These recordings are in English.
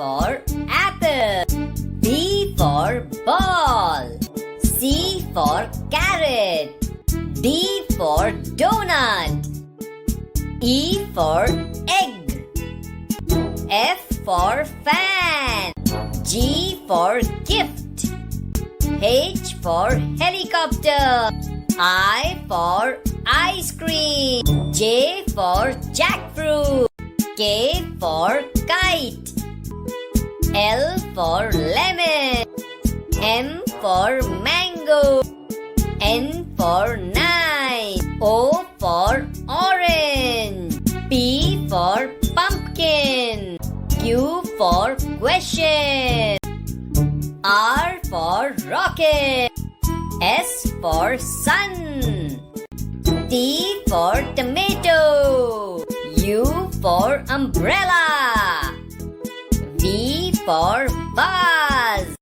for apple. B for ball. C for carrot. D for donut. E for egg. F for fan. G for gift. H for helicopter. I for ice cream. J for jackfruit. K for kite. L for lemon. M for mango. N for knife. O for orange. P for pumpkin. Q for question. R for rocket. S for sun. T for tomato. U for umbrella. V for vase.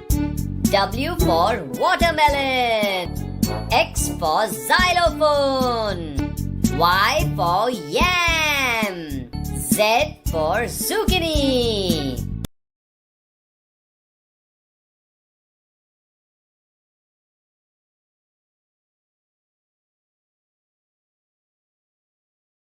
W for watermelon. X for xylophone. Y for yam. Z for zucchini.